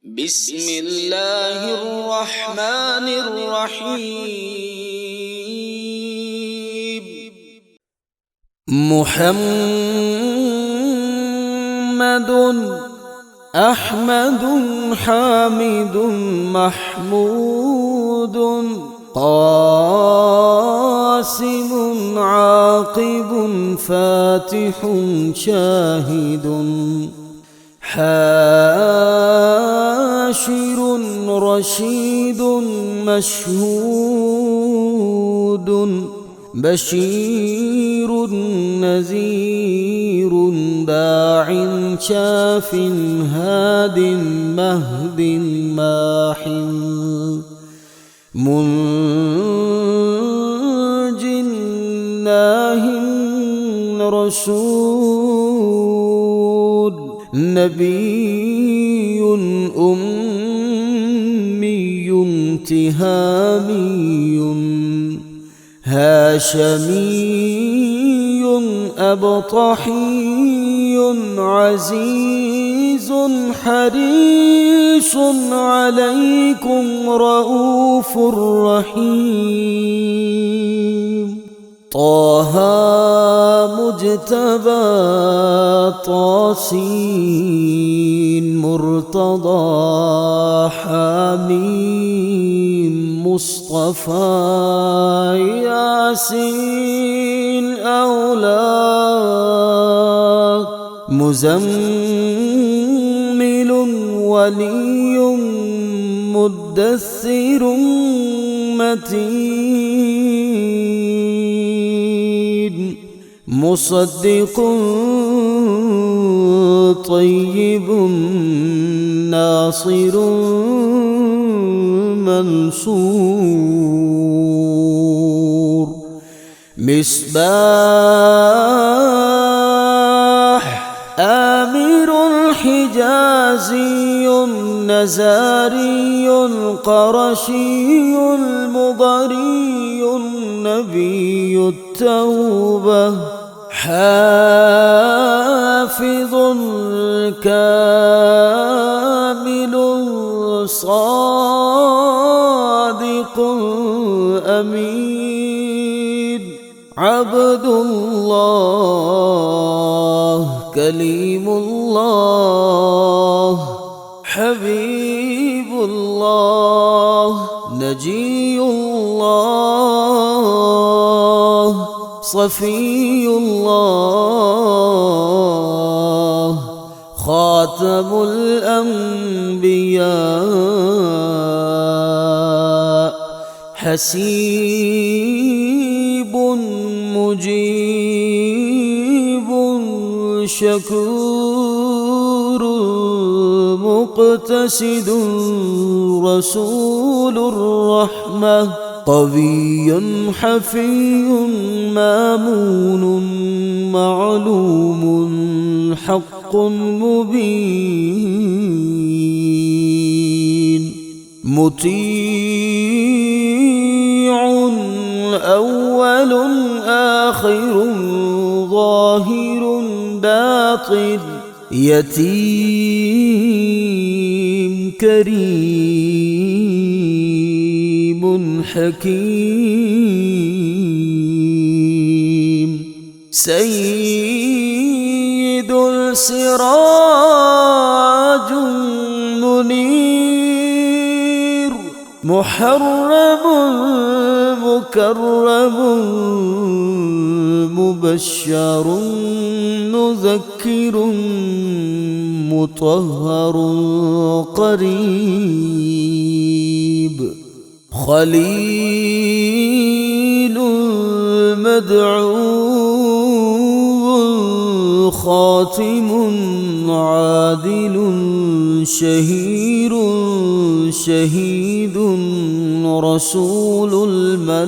بسم الله الرحمن الرحيم. محمد أحمد حامد محمود قاسم عاقب فاتح شاهد حاشر رشيد مشهود بشير نذير باع شاف هاد مهد ماح منج ناه رسول نبي أمي تهامي هاشمي أبطحي عزيز حريص عليكم رؤوف رحيم. طه مجتبى طاسين مرتضى حميم مصطفى ياسين أولاد مزمل ولي مدثر متين مصدق طيب ناصر منصور مصباح آمر حجازي نزاري قرشي المضري النبي التوبة حافظ كامل صادق أمين عبد الله كليم الله حبيب الله نجي الله صفي الله خاتم الأنبياء حسيب مجيب شكور مقتصد رسول الرحمة قوي حفي مامون معلوم حق مبين مطيع أول آخر ظاهر باطن يتيم كريم حكيم سيد السراج منير محرم مكرم مبشر مذكر مطهر قريب خليل مدعو خاتم عادل شهير شهيد رسول الملاحم.